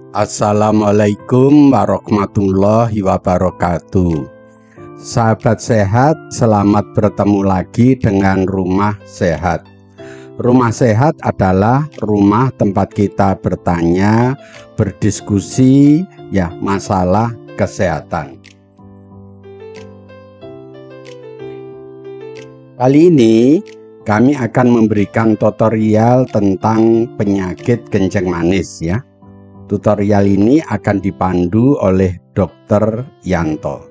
Assalamualaikum warahmatullahi wabarakatuh. Sahabat sehat, selamat bertemu lagi dengan Rumah Sehat. Rumah Sehat adalah rumah tempat kita bertanya, berdiskusi masalah kesehatan. Kali ini kami akan memberikan tutorial tentang penyakit kencing manis ya. Tutorial ini akan dipandu oleh Dr. Yanto.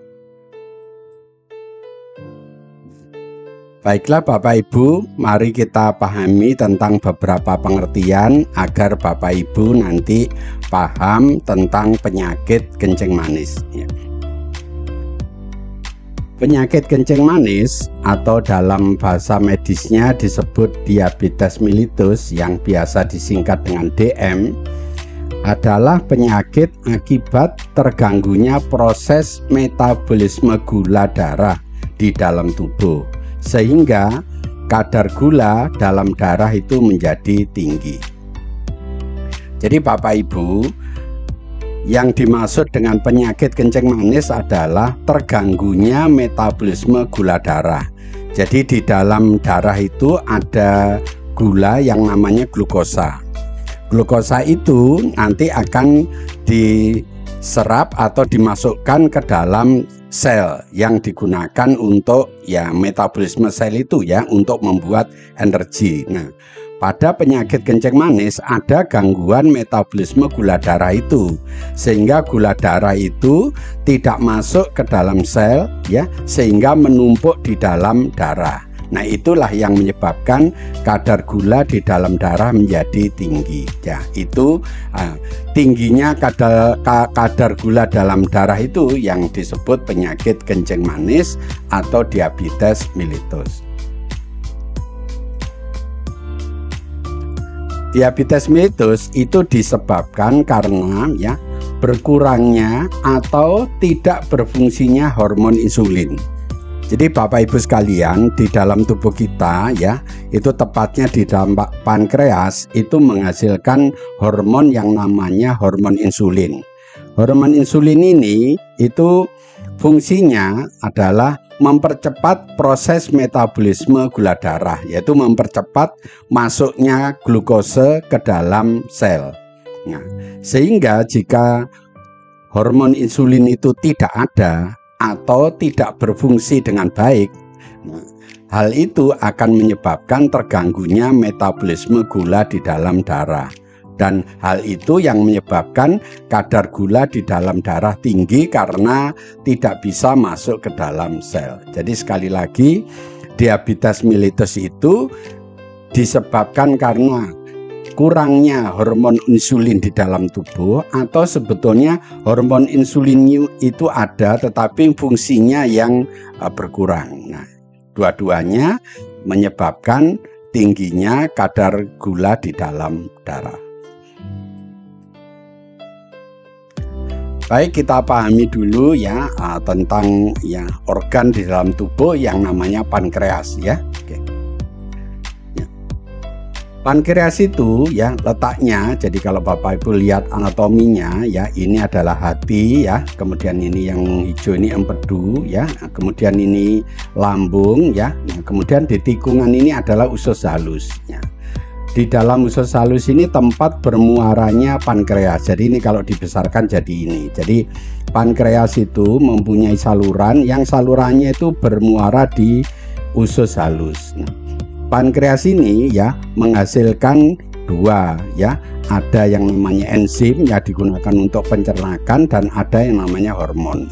Baiklah Bapak Ibu, mari kita pahami tentang beberapa pengertian agar Bapak Ibu nanti paham tentang penyakit kencing manis ya. Penyakit kencing manis atau dalam bahasa medisnya disebut diabetes mellitus yang biasa disingkat dengan DM adalah penyakit akibat terganggunya proses metabolisme gula darah di dalam tubuh sehingga kadar gula dalam darah itu menjadi tinggi. Jadi Bapak Ibu, yang dimaksud dengan penyakit kencing manis adalah terganggunya metabolisme gula darah. Jadi di dalam darah itu ada gula yang namanya glukosa. Glukosa itu nanti akan diserap atau dimasukkan ke dalam sel yang digunakan untuk metabolisme sel itu untuk membuat energi. Nah, pada penyakit kencing manis ada gangguan metabolisme gula darah itu sehingga gula darah itu tidak masuk ke dalam sel sehingga menumpuk di dalam darah. Nah, itulah yang menyebabkan kadar gula di dalam darah menjadi tinggi. Itu tingginya kadar gula dalam darah itu yang disebut penyakit kencing manis atau diabetes mellitus. Diabetes mellitus itu disebabkan karena berkurangnya atau tidak berfungsinya hormon insulin. Jadi Bapak Ibu sekalian, di dalam tubuh kita itu tepatnya di dalam pankreas itu menghasilkan hormon yang namanya hormon insulin. Hormon insulin ini itu fungsinya adalah mempercepat proses metabolisme gula darah, yaitu mempercepat masuknya glukose ke dalam sel. Nah, sehingga jika hormon insulin itu tidak ada atau tidak berfungsi dengan baik, hal itu akan menyebabkan terganggunya metabolisme gula di dalam darah, dan hal itu yang menyebabkan kadar gula di dalam darah tinggi karena tidak bisa masuk ke dalam sel. Jadi sekali lagi, diabetes mellitus itu disebabkan karena kurangnya hormon insulin di dalam tubuh, atau sebetulnya hormon insulin itu ada tetapi fungsinya yang berkurang. Nah, dua-duanya menyebabkan tingginya kadar gula di dalam darah. Baik, kita pahami dulu tentang organ di dalam tubuh yang namanya pankreas ya. Pankreas itu letaknya, jadi kalau Bapak Ibu lihat anatominya ini adalah hati kemudian ini yang hijau ini empedu kemudian ini lambung nah, kemudian di tikungan ini adalah usus halus Di dalam usus halus ini tempat bermuaranya pankreas. Jadi ini kalau dibesarkan jadi ini. Jadi pankreas itu mempunyai saluran yang salurannya itu bermuara di usus halus. Pankreas ini menghasilkan dua ada yang namanya enzim digunakan untuk pencernaan dan ada yang namanya hormon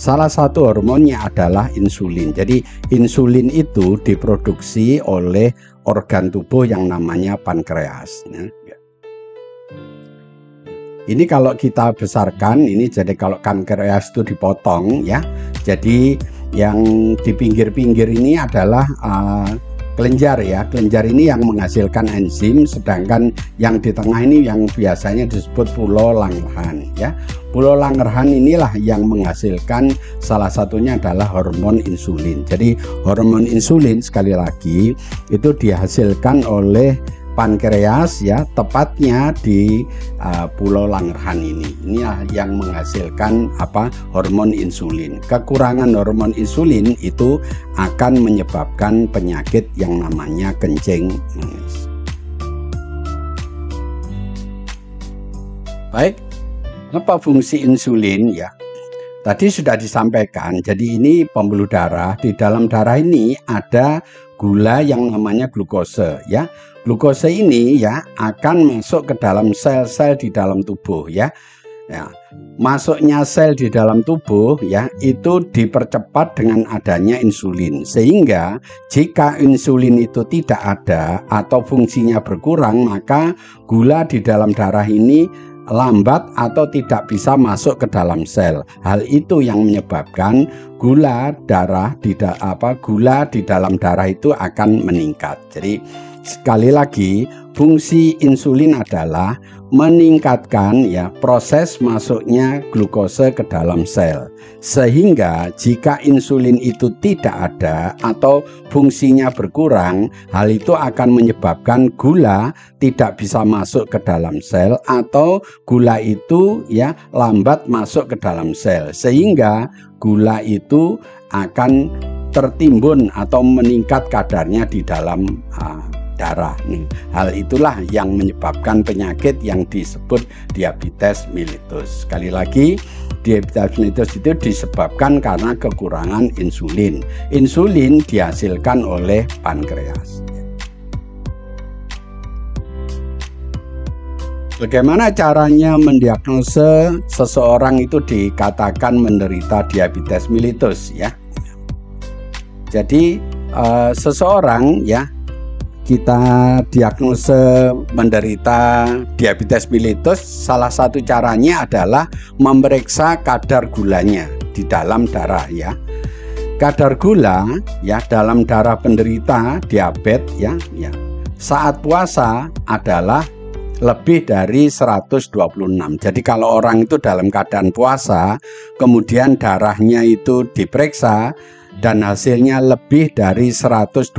Salah satu hormonnya adalah insulin. Jadi insulin itu diproduksi oleh organ tubuh yang namanya pankreas. Ini kalau kita besarkan ini, jadi kalau pankreas itu dipotong jadi yang di pinggir-pinggir ini adalah kelenjar kelenjar ini yang menghasilkan enzim, sedangkan yang di tengah ini yang biasanya disebut pulau Langerhans Pulau Langerhans inilah yang menghasilkan, salah satunya adalah hormon insulin. Jadi hormon insulin sekali lagi itu dihasilkan oleh pankreas ya, tepatnya di Pulau Langerhan ini. Inilah yang menghasilkan hormon insulin. Kekurangan hormon insulin itu akan menyebabkan penyakit yang namanya kencing manis. Baik, apa fungsi insulin ya? Tadi sudah disampaikan. Jadi ini pembuluh darah. Di dalam darah ini ada gula yang namanya glukose ya. Glukose ini ya akan masuk ke dalam sel-sel di dalam tubuh ya. Masuknya sel di dalam tubuh ya itu dipercepat dengan adanya insulin, sehingga jika insulin itu tidak ada atau fungsinya berkurang, maka gula di dalam darah ini lambat atau tidak bisa masuk ke dalam sel. Hal itu yang menyebabkan gula di dalam darah itu akan meningkat. Jadi sekali lagi, fungsi insulin adalah meningkatkan ya proses masuknya glukose ke dalam sel. Sehingga jika insulin itu tidak ada atau fungsinya berkurang, hal itu akan menyebabkan gula tidak bisa masuk ke dalam sel atau gula itu ya lambat masuk ke dalam sel, sehingga gula itu akan tertimbun atau meningkat kadarnya di dalam darah. Hal itulah yang menyebabkan penyakit yang disebut diabetes mellitus. Sekali lagi, diabetes mellitus itu disebabkan karena kekurangan insulin. Insulin dihasilkan oleh pankreas. Bagaimana caranya mendiagnosa seseorang itu dikatakan menderita diabetes mellitus ya? Jadi seseorang ya kita diagnosa menderita diabetes mellitus, salah satu caranya adalah memeriksa kadar gulanya di dalam darah ya. Kadar gula ya dalam darah penderita diabetes ya saat puasa adalah lebih dari 126. Jadi kalau orang itu dalam keadaan puasa, kemudian darahnya itu diperiksa dan hasilnya lebih dari 126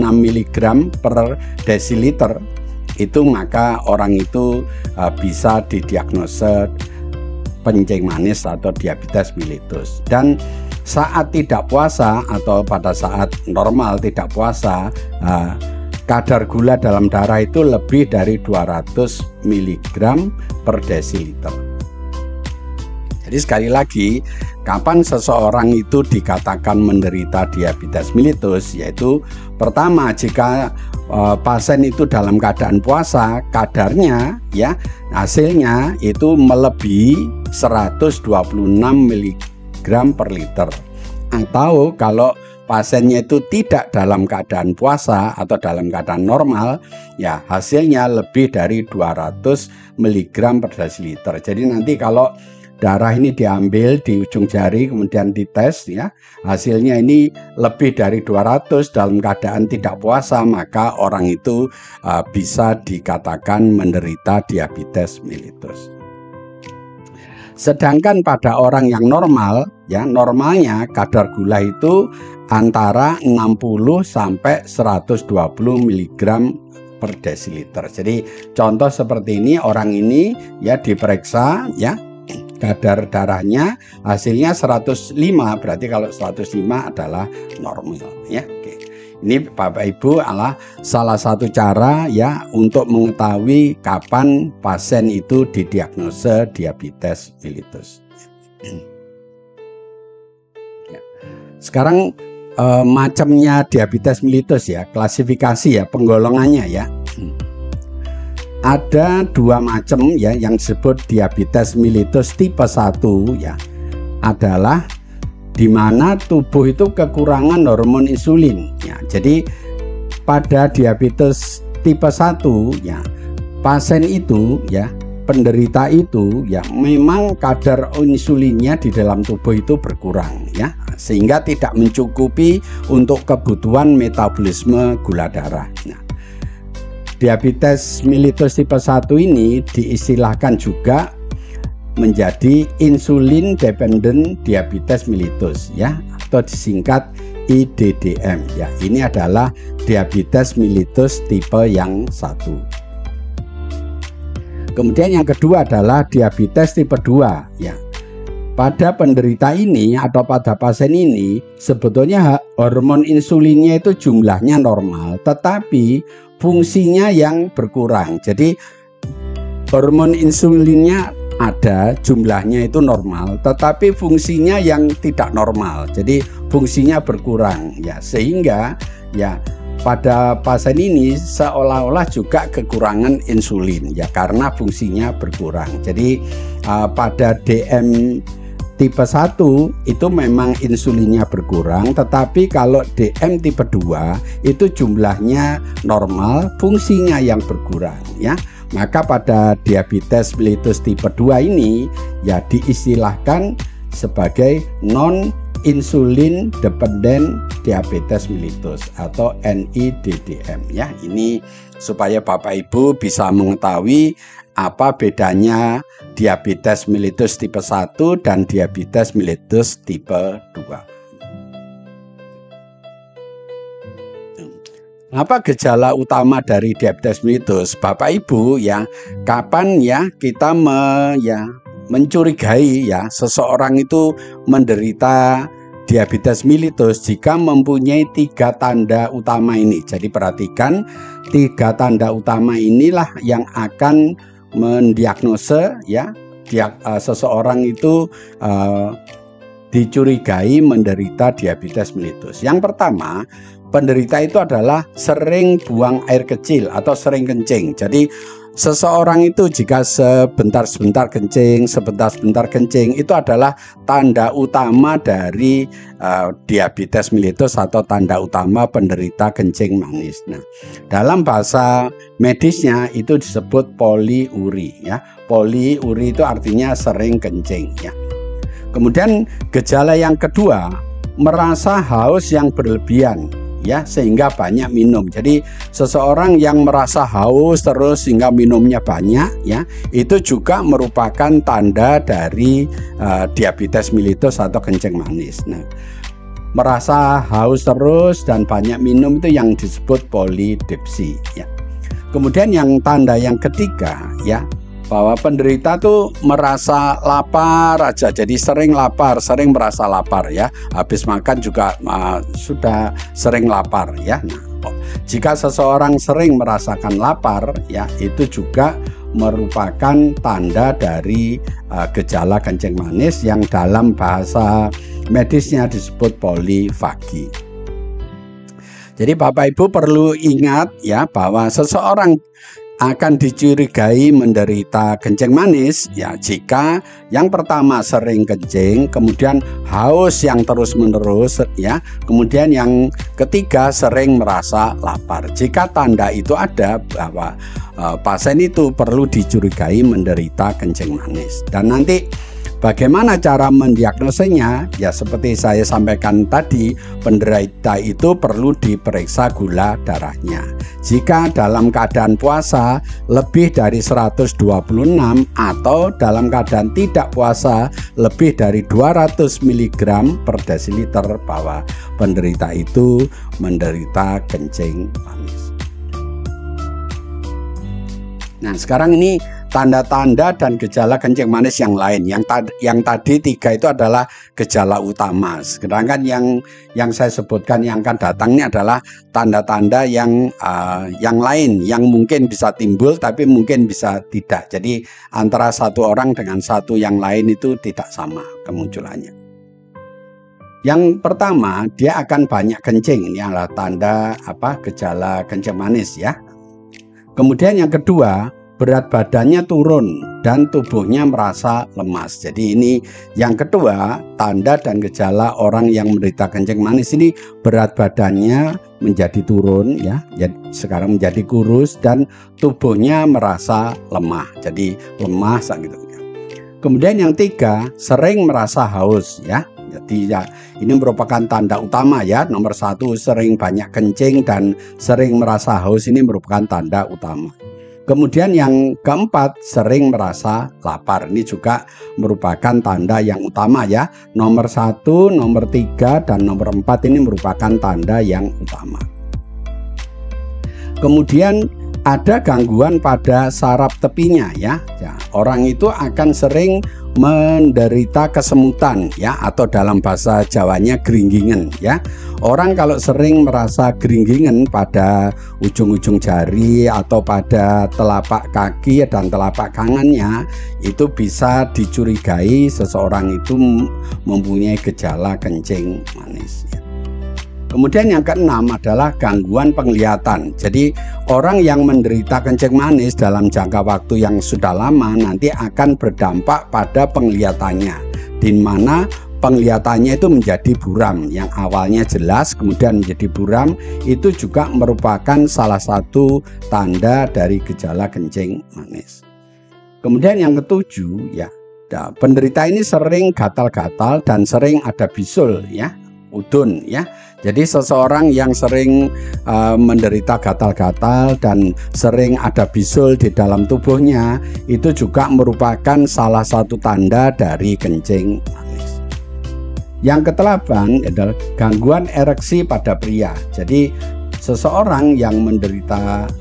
mg per desiliter, itu maka orang itu bisa didiagnosa kencing manis atau diabetes mellitus. Dan saat tidak puasa atau pada saat normal tidak puasa, kadar gula dalam darah itu lebih dari 200 mg per desiliter. Jadi sekali lagi, kapan seseorang itu dikatakan menderita diabetes mellitus, yaitu pertama jika pasien itu dalam keadaan puasa, kadarnya ya hasilnya itu melebihi 126 mg per liter. Atau kalau pasiennya itu tidak dalam keadaan puasa atau dalam keadaan normal, ya hasilnya lebih dari 200 mg per desiliter. Jadi nanti kalau darah ini diambil di ujung jari kemudian dites ya, hasilnya ini lebih dari 200 dalam keadaan tidak puasa, maka orang itu bisa dikatakan menderita diabetes mellitus. Sedangkan pada orang yang normal ya, normalnya kadar gula itu antara 60 sampai 120 mg per desiliter. Jadi contoh seperti ini, orang ini ya diperiksa ya, kadar darahnya hasilnya 105, berarti kalau 105 adalah normal ya. Oke. Ini Bapak Ibu adalah salah satu cara ya untuk mengetahui kapan pasien itu didiagnosa diabetes mellitus. Ya. Sekarang macamnya diabetes mellitus ya, klasifikasi ya, penggolongannya ya. Ada dua macam ya yang disebut diabetes mellitus tipe 1 ya, adalah di mana tubuh itu kekurangan hormon insulin ya. Jadi pada diabetes tipe 1 ya, pasien itu ya, penderita itu ya memang kadar insulinnya di dalam tubuh itu berkurang ya, sehingga tidak mencukupi untuk kebutuhan metabolisme gula darah. Nah, diabetes mellitus tipe 1 ini diistilahkan juga menjadi insulin dependent diabetes mellitus ya, atau disingkat NIDDM ya. Ini adalah diabetes mellitus tipe yang 1. Kemudian yang kedua adalah diabetes tipe 2 ya. Pada penderita ini atau pada pasien ini sebetulnya hormon insulinnya itu jumlahnya normal, tetapi fungsinya yang berkurang. Jadi hormon insulinnya ada, jumlahnya itu normal, tetapi fungsinya yang tidak normal. Jadi fungsinya berkurang ya, sehingga ya pada pasien ini seolah-olah juga kekurangan insulin ya, karena fungsinya berkurang. Jadi pada DM tipe 1 itu memang insulinnya berkurang, tetapi kalau DM tipe 2 itu jumlahnya normal, fungsinya yang berkurang ya. Maka pada diabetes mellitus tipe 2 ini ya diistilahkan sebagai non insulin dependent diabetes mellitus atau NIDDM ya. Ini supaya Bapak Ibu bisa mengetahui apa bedanya diabetes mellitus tipe 1 dan diabetes mellitus tipe 2. Apa gejala utama dari diabetes mellitus? Bapak Ibu ya, kapan ya kita mencurigai ya seseorang itu menderita diabetes mellitus jika mempunyai 3 tanda utama ini. Jadi perhatikan 3 tanda utama inilah yang akan mendiagnose ya seseorang itu dicurigai menderita diabetes mellitus. Yang pertama, penderita itu adalah sering buang air kecil atau sering kencing. Jadi seseorang itu jika sebentar-sebentar kencing, sebentar-sebentar kencing, itu adalah tanda utama dari diabetes mellitus atau tanda utama penderita kencing manis. Nah, dalam bahasa medisnya itu disebut poliuri ya. Poliuri itu artinya sering kencing ya. Kemudian gejala yang kedua, merasa haus yang berlebihan ya, sehingga banyak minum. Jadi seseorang yang merasa haus terus sehingga minumnya banyak ya, itu juga merupakan tanda dari diabetes mellitus atau kencing manis. Nah, merasa haus terus dan banyak minum itu yang disebut polidipsi ya. Kemudian yang tanda yang ketiga ya, bahwa penderita tuh merasa lapar aja, jadi sering lapar, sering merasa lapar ya, habis makan juga sudah sering lapar ya. Nah, jika seseorang sering merasakan lapar ya, itu juga merupakan tanda dari gejala kencing manis yang dalam bahasa medisnya disebut polifagi. Jadi Bapak Ibu perlu ingat ya, bahwa seseorang akan dicurigai menderita kencing manis ya jika yang pertama sering kencing, kemudian haus yang terus-menerus ya, kemudian yang ketiga sering merasa lapar. Jika tanda itu ada, bahwa pasien itu perlu dicurigai menderita kencing manis. Dan nanti bagaimana cara mendiagnosenya? Ya seperti saya sampaikan tadi, penderita itu perlu diperiksa gula darahnya. Jika dalam keadaan puasa lebih dari 126 atau dalam keadaan tidak puasa lebih dari 200 mg per desiliter, bahwa penderita itu menderita kencing manis. Nah, sekarang ini tanda-tanda dan gejala kencing manis yang lain. Yang tadi 3 itu adalah gejala utama. Sedangkan yang saya sebutkan yang akan datang ini adalah tanda-tanda yang lain yang mungkin bisa timbul tapi mungkin bisa tidak. Jadi antara satu orang dengan satu yang lain itu tidak sama kemunculannya. Yang pertama, dia akan banyak kencing. Ini adalah tanda gejala kencing manis ya. Kemudian yang kedua, berat badannya turun dan tubuhnya merasa lemas. Jadi ini yang kedua, tanda dan gejala orang yang menderita kencing manis ini berat badannya menjadi turun ya, sekarang menjadi kurus dan tubuhnya merasa lemah. Jadi lemah gitu ya. Kemudian yang tiga, sering merasa haus ya. Jadi ya, ini merupakan tanda utama ya. Nomor 1, sering banyak kencing dan sering merasa haus, ini merupakan tanda utama. Kemudian yang keempat, sering merasa lapar. Ini juga merupakan tanda yang utama ya. Nomor 1, nomor 3, dan nomor 4 ini merupakan tanda yang utama. Kemudian ada gangguan pada saraf tepinya ya. Orang itu akan sering menderita kesemutan ya, atau dalam bahasa Jawanya gringgingen ya. Orang kalau sering merasa gringgingen pada ujung-ujung jari atau pada telapak kaki dan telapak kanannya, itu bisa dicurigai seseorang itu mempunyai gejala kencing manis ya. Kemudian yang keenam adalah gangguan penglihatan. Jadi orang yang menderita kencing manis dalam jangka waktu yang sudah lama nanti akan berdampak pada penglihatannya, di mana penglihatannya itu menjadi buram. Yang awalnya jelas kemudian menjadi buram, itu juga merupakan salah satu tanda dari gejala kencing manis. Kemudian yang ketujuh ya, penderita ini sering gatal-gatal dan sering ada bisul ya, udun ya. Jadi seseorang yang sering menderita gatal-gatal dan sering ada bisul di dalam tubuhnya, itu juga merupakan salah satu tanda dari kencing manis. Yang ke-8 adalah gangguan ereksi pada pria. Jadi seseorang yang menderita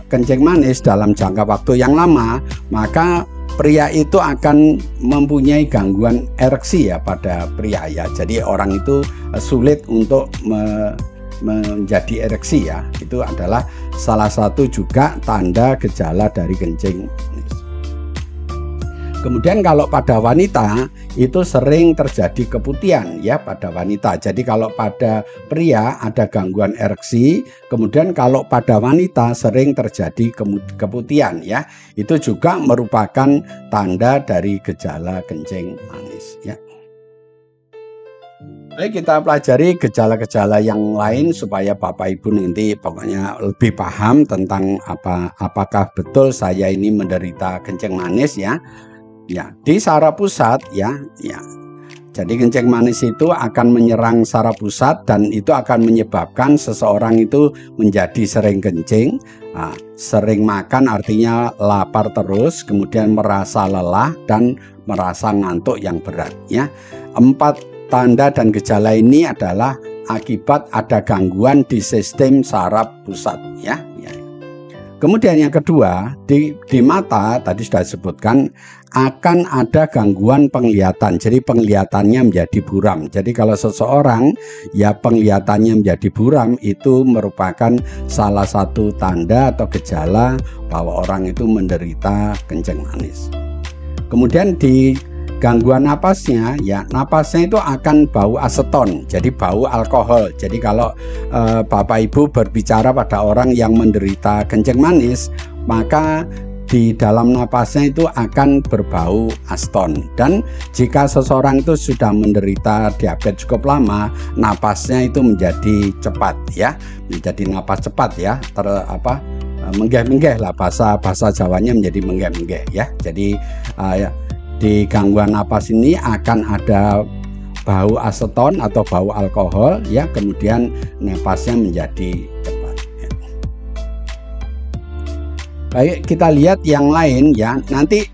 kencing manis dalam jangka waktu yang lama, maka pria itu akan mempunyai gangguan ereksi ya pada pria ya. Jadi orang itu sulit untuk menjadi ereksi ya. Itu adalah salah satu juga tanda gejala dari kencing manis. Kemudian kalau pada wanita itu sering terjadi keputihan ya pada wanita. Jadi kalau pada pria ada gangguan ereksi, kemudian kalau pada wanita sering terjadi keputihan ya. Itu juga merupakan tanda dari gejala kencing manis ya. Baik, kita pelajari gejala-gejala yang lain supaya Bapak Ibu nanti pokoknya lebih paham tentang apakah betul saya ini menderita kencing manis ya. Ya, di saraf pusat ya. Jadi kencing manis itu akan menyerang saraf pusat dan itu akan menyebabkan seseorang itu menjadi sering kencing, sering makan artinya lapar terus, kemudian merasa lelah dan merasa ngantuk yang berat ya. 4 tanda dan gejala ini adalah akibat ada gangguan di sistem saraf pusat ya. Kemudian yang kedua, di mata tadi sudah disebutkan akan ada gangguan penglihatan. Jadi penglihatannya menjadi buram. Jadi kalau seseorang ya penglihatannya menjadi buram, itu merupakan salah satu tanda atau gejala bahwa orang itu menderita kencing manis. Kemudian di gangguan napasnya ya, napasnya itu akan bau aseton, jadi bau alkohol. Jadi kalau Bapak Ibu berbicara pada orang yang menderita kencing manis, maka di dalam napasnya itu akan berbau aseton. Dan jika seseorang itu sudah menderita diabetes cukup lama, napasnya itu menjadi cepat ya, menjadi napas cepat ya, menggeh-menggeh lah, bahasa Jawanya menjadi menggeh-menggeh ya. Jadi di gangguan napas ini akan ada bau aseton atau bau alkohol ya, kemudian napasnya menjadi cepat ya. Baik, kita lihat yang lain ya. Nanti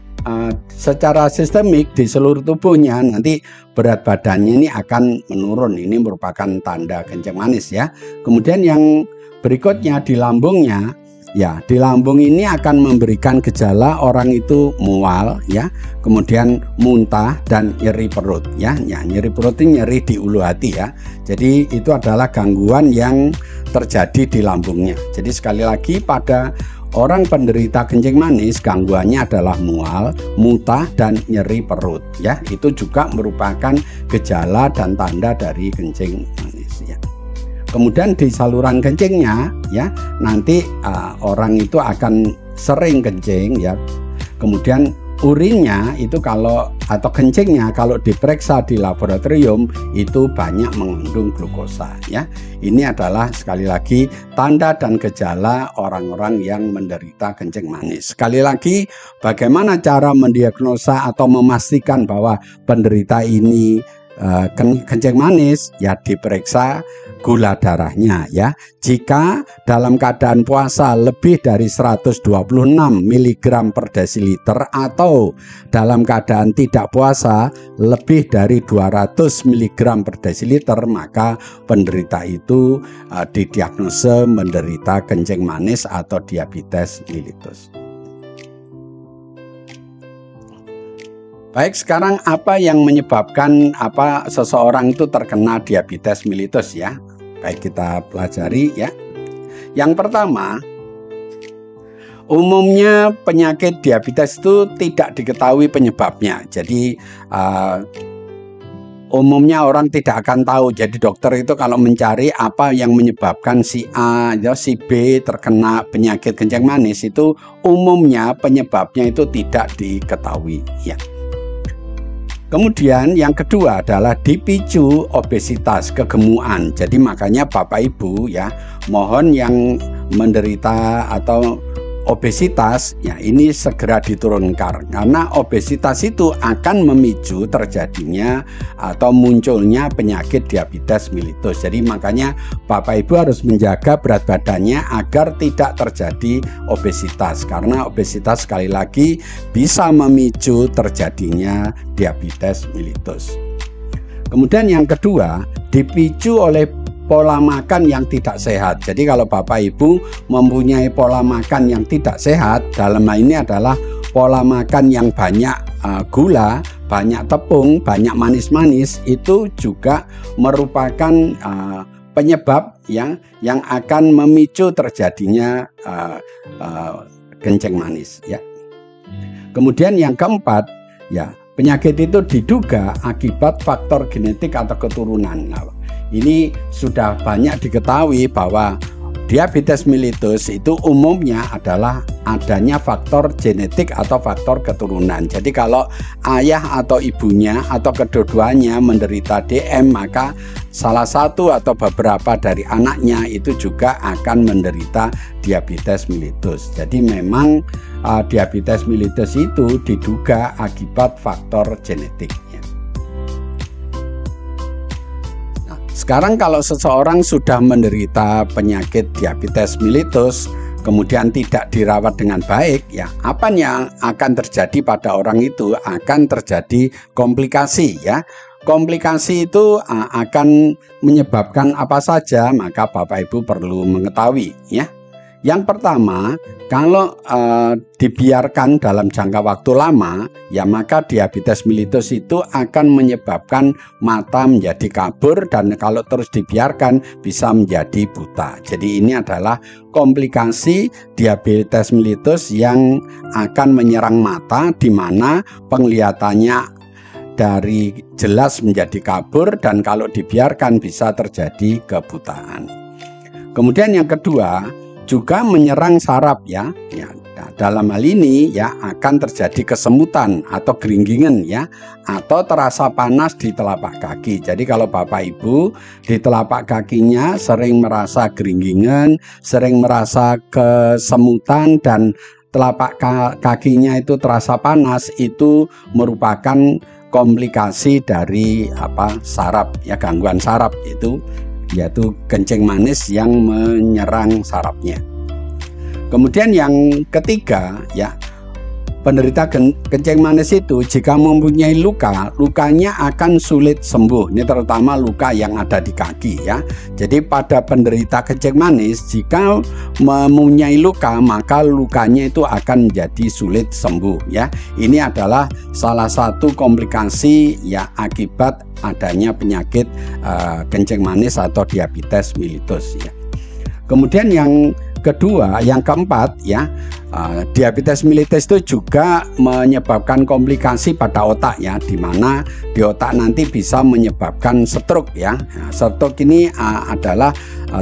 secara sistemik di seluruh tubuhnya nanti berat badannya ini akan menurun. Ini merupakan tanda kencing manis ya. Kemudian yang berikutnya di lambungnya ya, di lambung ini akan memberikan gejala orang itu mual ya, kemudian muntah dan nyeri perut ya. Nyeri perut ini nyeri di ulu hati ya. Jadi itu adalah gangguan yang terjadi di lambungnya. Jadi sekali lagi pada orang penderita kencing manis gangguannya adalah mual, muntah dan nyeri perut ya. Itu juga merupakan gejala dan tanda dari kencing manis ya. Kemudian di saluran kencingnya ya, nanti orang itu akan sering kencing ya. Kemudian urinnya itu atau kencingnya kalau diperiksa di laboratorium itu banyak mengandung glukosa ya. Ini adalah sekali lagi tanda dan gejala orang-orang yang menderita kencing manis. Sekali lagi, bagaimana cara mendiagnosa atau memastikan bahwa penderita ini kencing manis ya, diperiksa gula darahnya ya. Jika dalam keadaan puasa lebih dari 126 mg per desiliter atau dalam keadaan tidak puasa lebih dari 200 mg per desiliter, maka penderita itu didiagnosa menderita kencing manis atau diabetes mellitus. Baik, sekarang apa yang menyebabkan seseorang itu terkena diabetes mellitus ya? Baik, kita pelajari ya. Yang pertama, umumnya penyakit diabetes itu tidak diketahui penyebabnya. Jadi umumnya orang tidak akan tahu. Jadi dokter itu kalau mencari apa yang menyebabkan si A atau si B terkena penyakit kencing manis, itu umumnya penyebabnya itu tidak diketahui ya. Kemudian yang kedua adalah dipicu obesitas, kegemukan. Jadi makanya Bapak Ibu ya, mohon yang menderita atau obesitas ya ini segera diturunkan, karena obesitas itu akan memicu terjadinya atau munculnya penyakit diabetes mellitus. Jadi makanya Bapak Ibu harus menjaga berat badannya agar tidak terjadi obesitas, karena obesitas sekali lagi bisa memicu terjadinya diabetes mellitus. Kemudian yang kedua, dipicu oleh pola makan yang tidak sehat. Jadi kalau Bapak Ibu mempunyai pola makan yang tidak sehat, dalam hal ini adalah pola makan yang banyak gula, banyak tepung, banyak manis-manis, itu juga merupakan penyebab yang akan memicu terjadinya kencing manis ya. Kemudian yang keempat ya, penyakit itu diduga akibat faktor genetik atau keturunan. Nah, ini sudah banyak diketahui bahwa diabetes mellitus itu umumnya adalah adanya faktor genetik atau faktor keturunan. Jadi kalau ayah atau ibunya atau kedua-duanya menderita DM, maka salah satu atau beberapa dari anaknya itu juga akan menderita diabetes mellitus. Jadi memang diabetes mellitus itu diduga akibat faktor genetik. Sekarang kalau seseorang sudah menderita penyakit diabetes mellitus kemudian tidak dirawat dengan baik ya, apa yang akan terjadi pada orang itu? Akan terjadi komplikasi ya. Komplikasi itu akan menyebabkan apa saja, maka Bapak Ibu perlu mengetahui ya. Yang pertama, kalau dibiarkan dalam jangka waktu lama, ya maka diabetes mellitus itu akan menyebabkan mata menjadi kabur, dan kalau terus dibiarkan bisa menjadi buta. Jadi ini adalah komplikasi diabetes mellitus yang akan menyerang mata, di mana penglihatannya dari jelas menjadi kabur, dan kalau dibiarkan bisa terjadi kebutaan. Kemudian yang kedua, juga menyerang saraf ya. Nah, dalam hal ini ya akan terjadi kesemutan atau geringgingan ya, atau terasa panas di telapak kaki. Jadi kalau Bapak Ibu di telapak kakinya sering merasa geringgingan, sering merasa kesemutan, dan telapak kakinya itu terasa panas, itu merupakan komplikasi dari saraf ya, gangguan saraf itu, yaitu kencing manis yang menyerang sarafnya. Kemudian yang ketiga ya, penderita kencing manis itu jika mempunyai luka, lukanya akan sulit sembuh. Ini terutama luka yang ada di kaki ya. Jadi pada penderita kencing manis jika mempunyai luka, maka lukanya itu akan menjadi sulit sembuh ya. Ini adalah salah satu komplikasi ya akibat adanya penyakit kencing manis atau diabetes mellitus ya. Kemudian yang kedua, yang keempat ya, diabetes mellitus itu juga menyebabkan komplikasi pada otak ya, di mana di otak nanti bisa menyebabkan stroke ya. Stroke ini adalah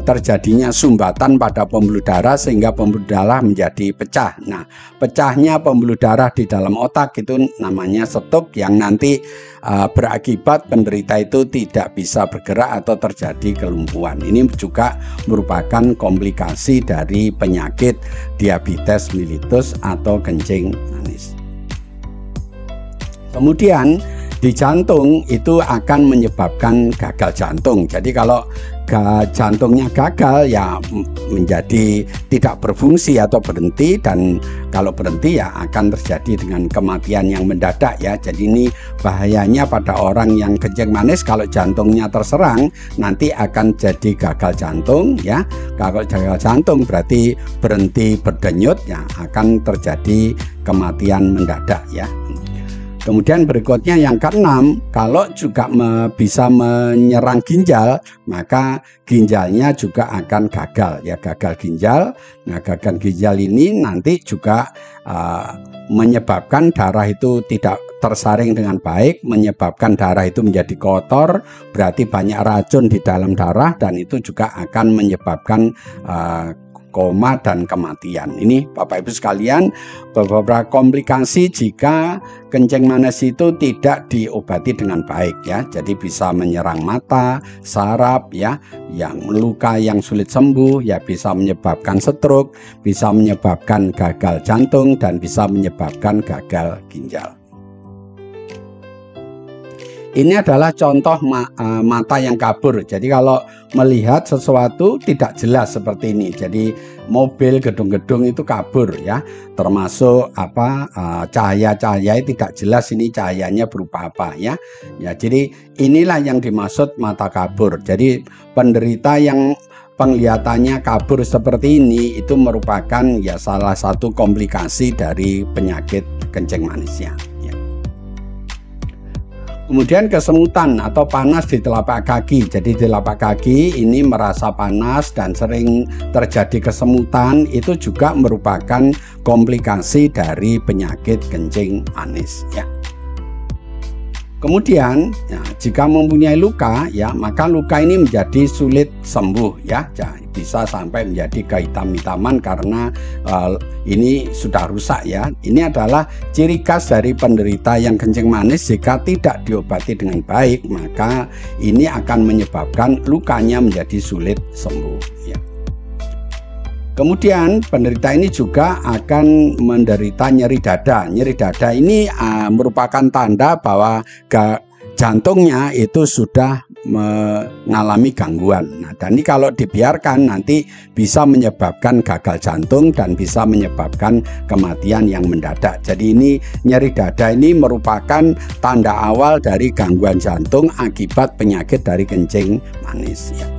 terjadinya sumbatan pada pembuluh darah sehingga pembuluh darah menjadi pecah. Nah, pecahnya pembuluh darah di dalam otak itu namanya stroke, yang nanti berakibat penderita itu tidak bisa bergerak atau terjadi kelumpuhan. Ini juga merupakan komplikasi dari penyakit diabetes mellitus atau kencing manis. Kemudian di jantung itu akan menyebabkan gagal jantung. Jadi kalau jantungnya gagal ya menjadi tidak berfungsi atau berhenti, dan kalau berhenti ya akan terjadi dengan kematian yang mendadak ya. Jadi ini bahayanya pada orang yang kencing manis, kalau jantungnya terserang nanti akan jadi gagal jantung ya. Kalau gagal jantung berarti berhenti berdenyut ya, akan terjadi kematian mendadak ya. Kemudian berikutnya yang keenam, kalau juga bisa menyerang ginjal, maka ginjalnya juga akan gagal ya, gagal ginjal. Nah, gagal ginjal ini nanti juga menyebabkan darah itu tidak tersaring dengan baik, menyebabkan darah itu menjadi kotor, berarti banyak racun di dalam darah, dan itu juga akan menyebabkan koma dan kematian. Ini Bapak Ibu sekalian, beberapa komplikasi jika kencing manis itu tidak diobati dengan baik ya. Jadi bisa menyerang mata, saraf ya, yang luka yang sulit sembuh ya, bisa menyebabkan stroke, bisa menyebabkan gagal jantung, dan bisa menyebabkan gagal ginjal. Ini adalah contoh mata yang kabur. Jadi kalau melihat sesuatu tidak jelas seperti ini, jadi mobil, gedung-gedung itu kabur ya, termasuk cahaya-cahaya tidak jelas, ini cahayanya berupa apa ya. Ya, jadi inilah yang dimaksud mata kabur. Jadi penderita yang penglihatannya kabur seperti ini itu merupakan ya salah satu komplikasi dari penyakit kencing manisnya. Kemudian kesemutan atau panas di telapak kaki. Jadi di telapak kaki ini merasa panas dan sering terjadi kesemutan, itu juga merupakan komplikasi dari penyakit kencing manis ya. Kemudian ya, jika mempunyai luka ya, maka luka ini menjadi sulit sembuh ya, bisa sampai menjadi kehitam-hitaman karena ini sudah rusak ya. Ini adalah ciri khas dari penderita yang kencing manis. Jika tidak diobati dengan baik, maka ini akan menyebabkan lukanya menjadi sulit sembuh ya. Kemudian penderita ini juga akan menderita nyeri dada. Nyeri dada ini merupakan tanda bahwa jantungnya itu sudah mengalami gangguan. Nah, dan ini kalau dibiarkan nanti bisa menyebabkan gagal jantung dan bisa menyebabkan kematian yang mendadak. Jadi ini nyeri dada ini merupakan tanda awal dari gangguan jantung akibat penyakit dari kencing manis ya.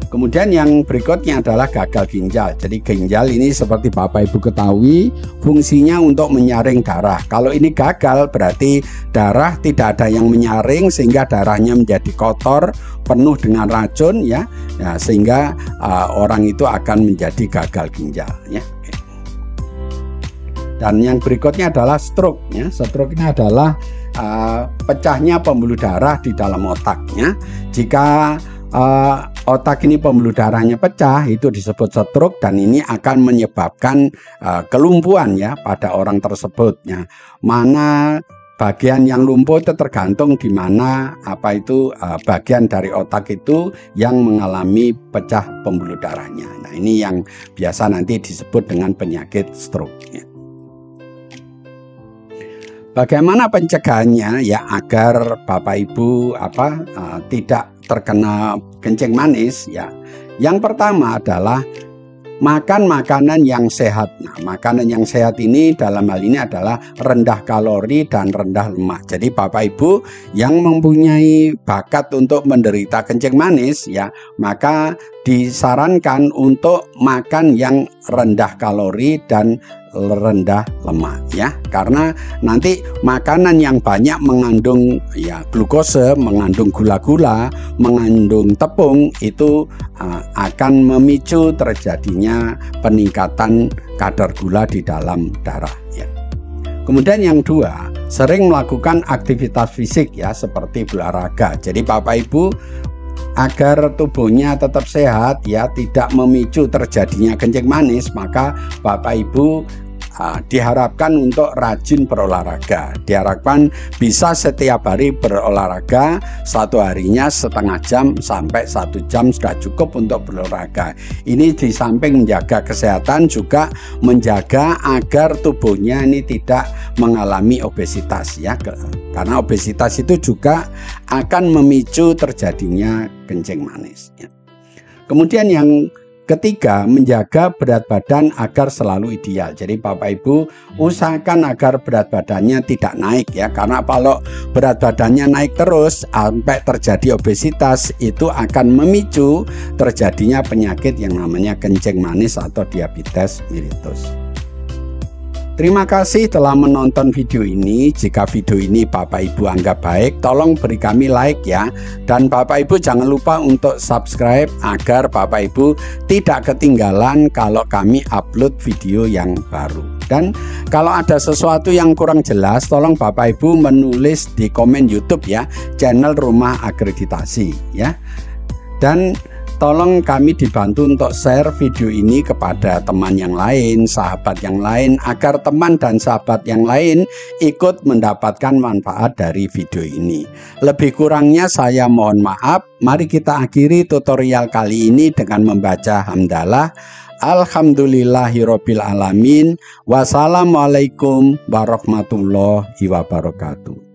Kemudian yang berikutnya adalah gagal ginjal. Jadi ginjal ini seperti Bapak Ibu ketahui fungsinya untuk menyaring darah. Kalau ini gagal berarti darah tidak ada yang menyaring sehingga darahnya menjadi kotor, penuh dengan racun ya. Nah, sehingga orang itu akan menjadi gagal ginjal ya. Dan yang berikutnya adalah stroke ya. Stroke ini adalah pecahnya pembuluh darah di dalam otaknya. Jika otak ini pembuluh darahnya pecah, itu disebut stroke, dan ini akan menyebabkan kelumpuhan ya pada orang tersebut ya. Mana bagian yang lumpuh itu tergantung di mana bagian dari otak itu yang mengalami pecah pembuluh darahnya. Nah, ini yang biasa nanti disebut dengan penyakit stroke ya. Bagaimana pencegahannya ya agar Bapak Ibu tidak terkena kencing manis ya? Yang pertama adalah makan makanan yang sehat. Nah, makanan yang sehat ini dalam hal ini adalah rendah kalori dan rendah lemak. Jadi Bapak Ibu yang mempunyai bakat untuk menderita kencing manis ya, maka disarankan untuk makan yang rendah kalori dan rendah lemak ya, karena nanti makanan yang banyak mengandung ya glukose, mengandung gula-gula, mengandung tepung, itu akan memicu terjadinya peningkatan kadar gula di dalam darah ya. Kemudian yang dua, sering melakukan aktivitas fisik ya, seperti berolahraga. Jadi Bapak Ibu agar tubuhnya tetap sehat ya, tidak memicu terjadinya kencing manis, maka Bapak Ibu diharapkan untuk rajin berolahraga. Diharapkan bisa setiap hari berolahraga, satu harinya setengah jam sampai 1 jam sudah cukup untuk berolahraga. Ini di samping menjaga kesehatan juga menjaga agar tubuhnya ini tidak mengalami obesitas ya. Karena obesitas itu juga akan memicu terjadinya kencing manis ya. Kemudian yang ketiga, menjaga berat badan agar selalu ideal. Jadi Bapak Ibu usahakan agar berat badannya tidak naik ya. Karena kalau berat badannya naik terus sampai terjadi obesitas, itu akan memicu terjadinya penyakit yang namanya kencing manis atau diabetes mellitus. Terima kasih telah menonton video ini. Jika video ini Bapak Ibu anggap baik, tolong beri kami like ya. Dan Bapak Ibu jangan lupa untuk subscribe agar Bapak Ibu tidak ketinggalan kalau kami upload video yang baru. Dan kalau ada sesuatu yang kurang jelas, tolong Bapak Ibu menulis di komen YouTube ya, channel Rumah Akreditasi ya. Dan tolong kami dibantu untuk share video ini kepada teman yang lain, sahabat yang lain, agar teman dan sahabat yang lain ikut mendapatkan manfaat dari video ini. Lebih kurangnya saya mohon maaf. Mari kita akhiri tutorial kali ini dengan membaca hamdalah. Alhamdulillahirobbilalamin. Wassalamualaikum warahmatullahi wabarakatuh.